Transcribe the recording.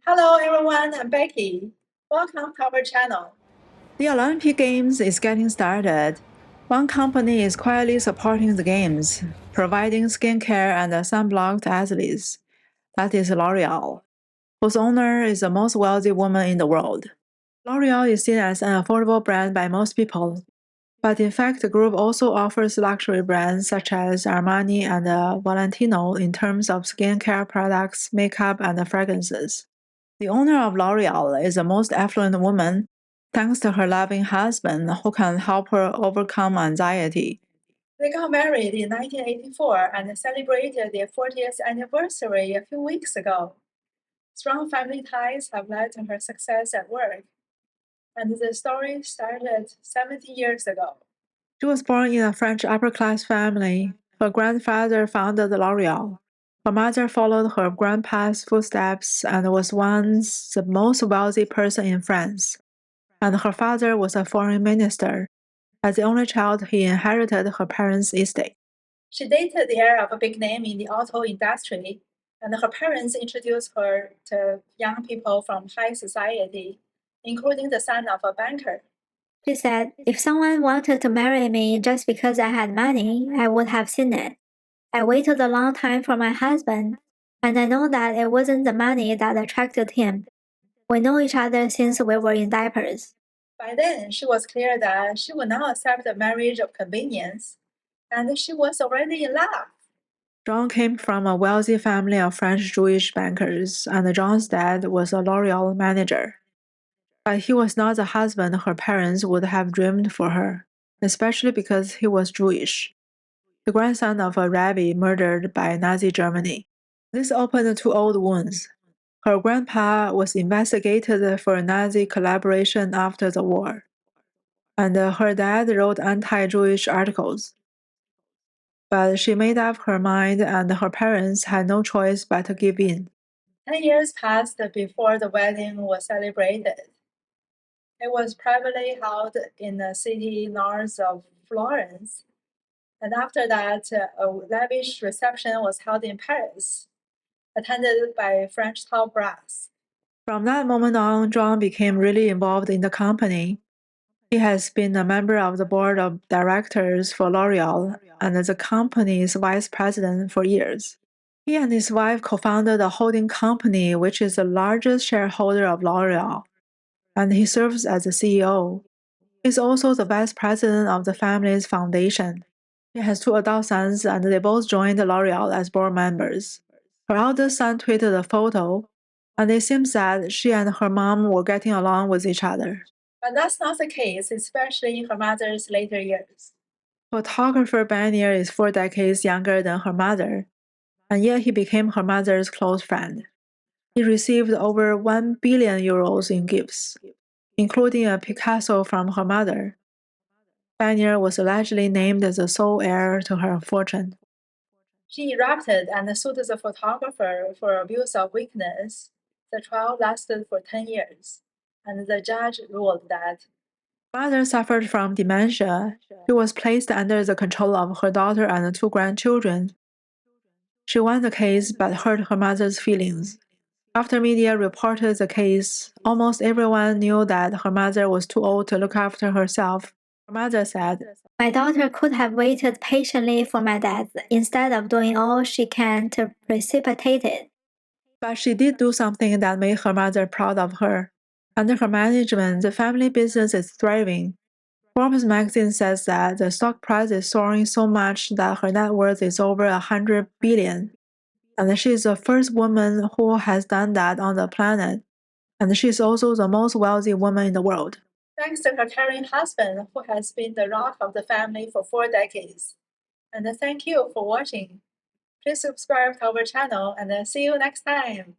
Hello everyone, I'm Becky. Welcome to our channel. The Olympic Games is getting started. One company is quietly supporting the Games, providing skincare and sunblock to athletes. That is L'Oreal, whose owner is the most wealthy woman in the world. L'Oreal is seen as an affordable brand by most people, but in fact the group also offers luxury brands such as Armani and Valentino in terms of skincare products, makeup, and fragrances. The owner of L'Oreal is the most affluent woman, thanks to her loving husband who can help her overcome anxiety. They got married in 1984 and celebrated their 40th anniversary a few weeks ago. Strong family ties have led to her success at work, and the story started 70 years ago. She was born in a French upper-class family. Her grandfather founded L'Oreal. Her mother followed her grandpa's footsteps and was once the most wealthy person in France. And her father was a foreign minister. As the only child, he inherited her parents' estate. She dated the heir of a big name in the auto industry, and her parents introduced her to young people from high society, including the son of a banker. She said, if someone wanted to marry me just because I had money, I would have seen it. I waited a long time for my husband, and I know that it wasn't the money that attracted him. We know each other since we were in diapers. By then, she was clear that she would not accept a marriage of convenience, and she was already in love. John came from a wealthy family of French Jewish bankers, and John's dad was a L'Oreal manager. But he was not the husband her parents would have dreamed for her, especially because he was Jewish, the grandson of a rabbi murdered by Nazi Germany. This opened two old wounds. Her grandpa was investigated for Nazi collaboration after the war, and her dad wrote anti-Jewish articles. But she made up her mind, and her parents had no choice but to give in. 10 years passed before the wedding was celebrated. It was privately held in the city north of Florence, and after that, a lavish reception was held in Paris, attended by French top brass. From that moment on, John became really involved in the company. He has been a member of the board of directors for L'Oreal and the company's vice president for years. He and his wife co-founded a holding company which is the largest shareholder of L'Oreal, and he serves as the CEO. He's also the vice president of the family's foundation. He has two adult sons, and they both joined L'Oreal as board members. Her eldest son tweeted a photo, and it seems that she and her mom were getting along with each other. But that's not the case, especially in her mother's later years. Photographer Banier is 4 decades younger than her mother, and yet he became her mother's close friend. He received over 1 billion euros in gifts, including a Picasso from her mother. Banier was allegedly named as the sole heir to her fortune. She erupted and sued the photographer for abuse of weakness. The trial lasted for 10 years, and the judge ruled that Mother suffered from dementia. She was placed under the control of her daughter and two grandchildren. She won the case but hurt her mother's feelings. After media reported the case, almost everyone knew that her mother was too old to look after herself. Her mother said, My daughter could have waited patiently for my death instead of doing all she can to precipitate it. but she did do something that made her mother proud of her. Under her management, the family business is thriving. Forbes magazine says that the stock price is soaring so much that her net worth is over 100 billion. And she is the first woman who has done that on the planet. And she is also the most wealthy woman in the world. thanks to her caring husband, who has been the rock of the family for 4 decades. And thank you for watching. Please subscribe to our channel and see you next time.